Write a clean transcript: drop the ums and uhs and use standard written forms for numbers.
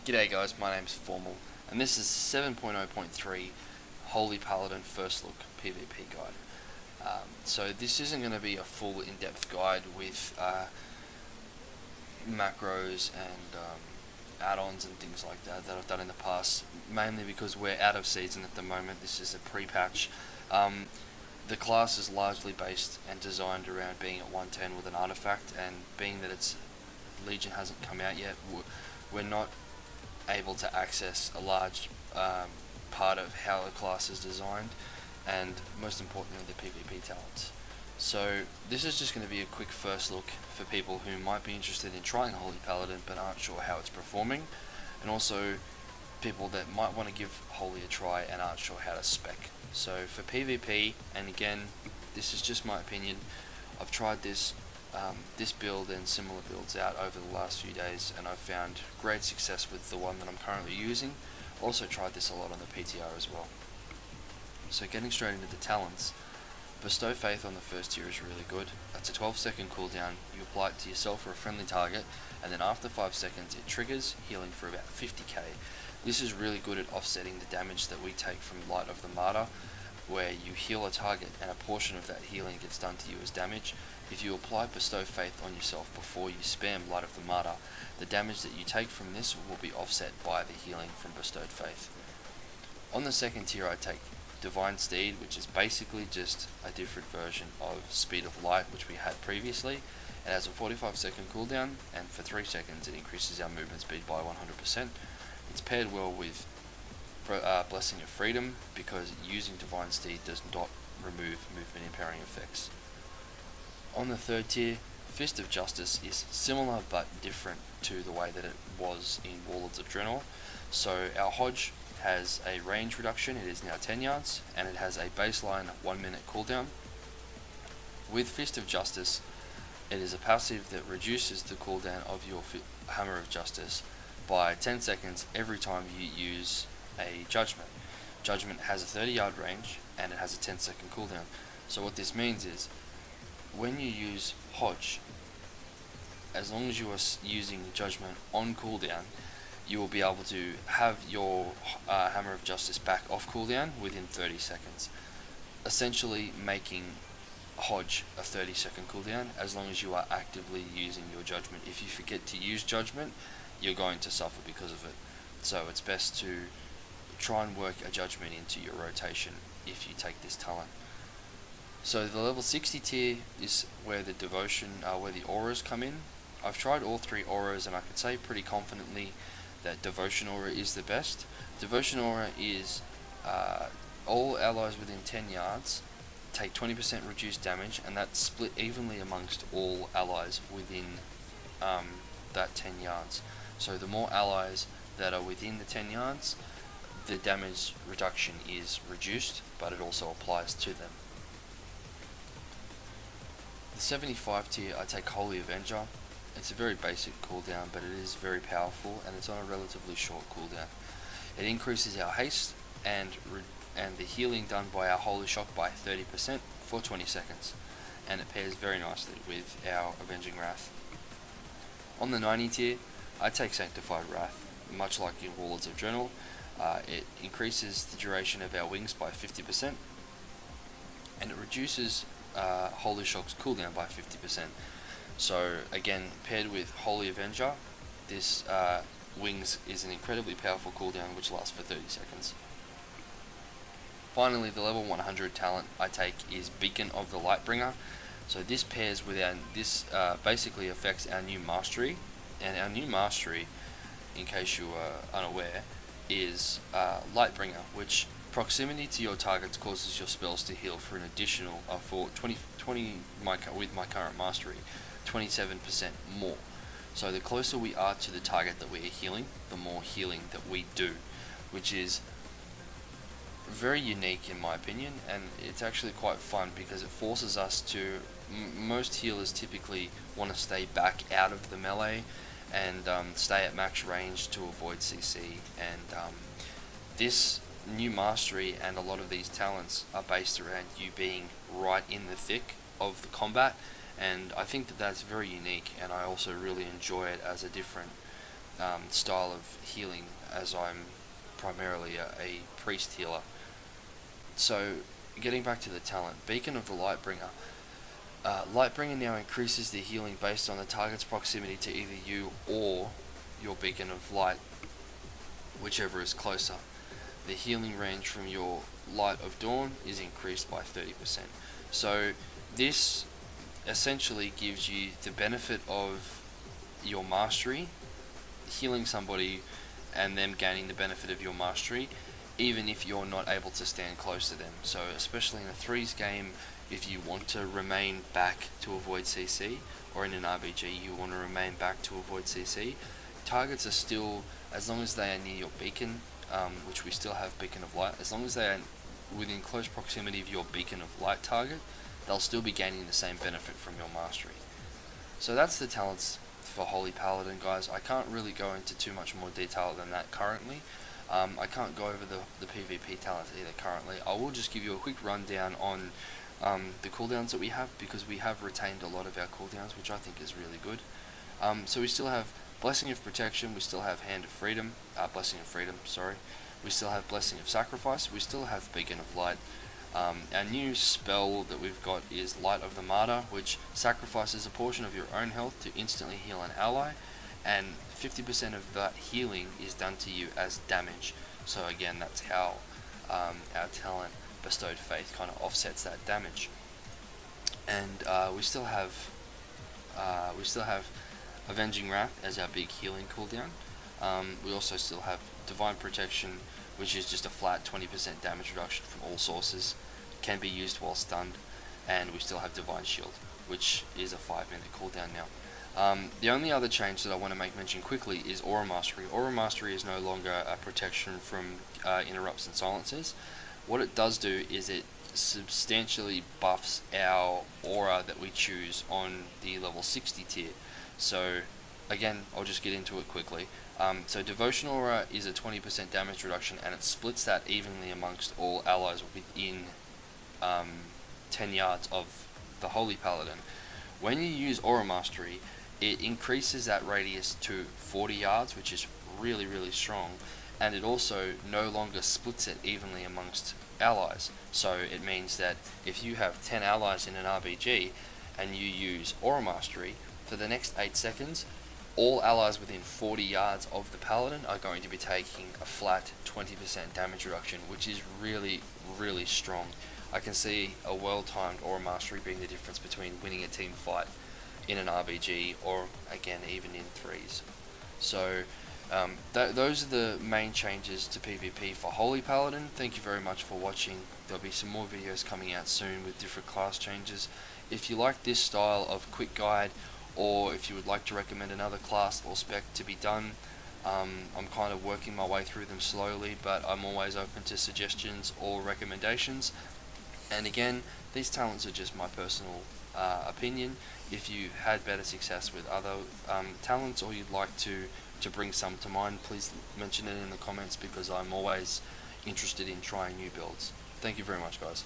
G'day guys, my name's Formal, and this is 7.0.3 Holy Paladin First Look PvP guide. So this isn't going to be a full in-depth guide with macros and add-ons and things like that I've done in the past, mainly because we're out of season at the moment. This is a pre-patch. The class is largely based and designed around being at 110 with an artifact, and being that its Legion hasn't come out yet, we're not able to access a large part of how the class is designed, and most importantly the PvP talents. So this is just going to be a quick first look for people who might be interested in trying Holy Paladin but aren't sure how it's performing, and also people that might want to give Holy a try and aren't sure how to spec. So for PvP, and again this is just my opinion, I've tried this build and similar builds out over the last few days, and I've found great success with the one that I'm currently using. Also tried this a lot on the PTR as well. So getting straight into the talents, Bestow Faith on the first tier is really good. That's a 12-second cooldown. You apply it to yourself or a friendly target, and then after 5 seconds it triggers, healing for about 50k. This is really good at offsetting the damage that we take from Light of the Martyr, where you heal a target and a portion of that healing gets done to you as damage. If you apply Bestow Faith on yourself before you spam Light of the Martyr, the damage that you take from this will be offset by the healing from Bestowed Faith. On the second tier I take Divine Steed, which is basically just a different version of Speed of Light, which we had previously. It has a 45-second cooldown, and for 3 seconds it increases our movement speed by 100%. It's paired well with Blessing of Freedom, because using Divine Steed does not remove movement impairing effects. On the third tier, Fist of Justice is similar but different to the way that it was in Warlords of Draenor. So our Hodge has a range reduction, it is now 10 yards, and it has a baseline 1 minute cooldown. With Fist of Justice, it is a passive that reduces the cooldown of your Hammer of Justice by 10 seconds every time you use a Judgment. Judgment has a 30-yard range and it has a 10-second cooldown. So what this means is, when you use Hodge, as long as you are using Judgment on cooldown, you will be able to have your Hammer of Justice back off cooldown within 30 seconds. Essentially making Hodge a 30-second cooldown as long as you are actively using your Judgment. If you forget to use Judgment, you're going to suffer because of it. So it's best to try and work a Judgment into your rotation if you take this talent. So the level 60 tier is where the where the auras come in. I've tried all 3 auras, and I can say pretty confidently that Devotion Aura is the best. Devotion Aura is all allies within 10 yards take 20% reduced damage, and that's split evenly amongst all allies within that 10 yards. So the more allies that are within the 10 yards, the damage reduction is reduced, but it also applies to them. The 75 tier, I take Holy Avenger. It's a very basic cooldown, but it is very powerful, and it's on a relatively short cooldown. It increases our haste and the healing done by our Holy Shock by 30% for 20 seconds, and it pairs very nicely with our Avenging Wrath. On the 90 tier, I take Sanctified Wrath. Much like in Warlords of Draenor, it increases the duration of our wings by 50%, and it reduces Holy Shock's cooldown by 50%. So again, paired with Holy Avenger, this wings is an incredibly powerful cooldown which lasts for 30 seconds. Finally, the level 100 talent I take is Beacon of the Lightbringer. So this pairs with basically affects our new mastery, and our new mastery, in case you are unaware, is Lightbringer, which proximity to your targets causes your spells to heal for an additional for 20 with my current mastery, 27% more. So the closer we are to the target that we are healing, the more healing that we do, which is very unique in my opinion, and it's actually quite fun because it forces us to, most healers typically want to stay back out of the melee and stay at max range to avoid CC, and this new mastery and a lot of these talents are based around you being right in the thick of the combat, and I think that that's very unique, and I also really enjoy it as a different style of healing, as I'm primarily a priest healer. So, getting back to the talent, Beacon of the Lightbringer. Lightbringer now increases the healing based on the target's proximity to either you or your Beacon of Light, whichever is closer. The healing range from your Light of Dawn is increased by 30%. So this essentially gives you the benefit of your mastery, healing somebody and them gaining the benefit of your mastery, even if you're not able to stand close to them. So especially in a threes game, if you want to remain back to avoid CC, or in an RPG you want to remain back to avoid CC, targets are still, as long as they are near your beacon, which we still have Beacon of Light, as long as they are within close proximity of your Beacon of Light target, they'll still be gaining the same benefit from your mastery. So that's the talents for Holy Paladin, guys. I can't really go into too much more detail than that currently. I can't go over the PvP talents either currently. I will just give you a quick rundown on the cooldowns that we have, because we have retained a lot of our cooldowns, which I think is really good. So we still have Blessing of Protection, we still have Hand of Freedom, Blessing of Freedom, sorry. We still have Blessing of Sacrifice, we still have Beacon of Light. Our new spell that we've got is Light of the Martyr, which sacrifices a portion of your own health to instantly heal an ally, and 50% of that healing is done to you as damage. So again, that's how our talent Bestowed Faith kind of offsets that damage. And we still have Avenging Wrath as our big healing cooldown. We also still have Divine Protection, which is just a flat 20% damage reduction from all sources, can be used while stunned, and we still have Divine Shield, which is a 5-minute cooldown now. The only other change that I want to make mention quickly is Aura Mastery. Aura Mastery is no longer a protection from interrupts and silences. What it does do is it substantially buffs our aura that we choose on the level 60 tier. So again, I'll just get into it quickly. So Devotional Aura is a 20% damage reduction, and it splits that evenly amongst all allies within 10 yards of the Holy Paladin. When you use Aura Mastery, it increases that radius to 40 yards, which is really, really strong, and it also no longer splits it evenly amongst allies. So it means that if you have 10 allies in an RPG and you use Aura Mastery, for the next 8 seconds, all allies within 40 yards of the Paladin are going to be taking a flat 20% damage reduction, which is really, really strong. I can see a well-timed Aura Mastery being the difference between winning a team fight in an RPG or, again, even in threes. So those are the main changes to PvP for Holy Paladin. Thank you very much for watching. There'll be some more videos coming out soon with different class changes. If you like this style of quick guide, or if you would like to recommend another class or spec to be done, I'm kind of working my way through them slowly, but I'm always open to suggestions or recommendations. And again, these talents are just my personal opinion. If you had better success with other talents, or you'd like to bring some to mind, please mention it in the comments, because I'm always interested in trying new builds. Thank you very much, guys.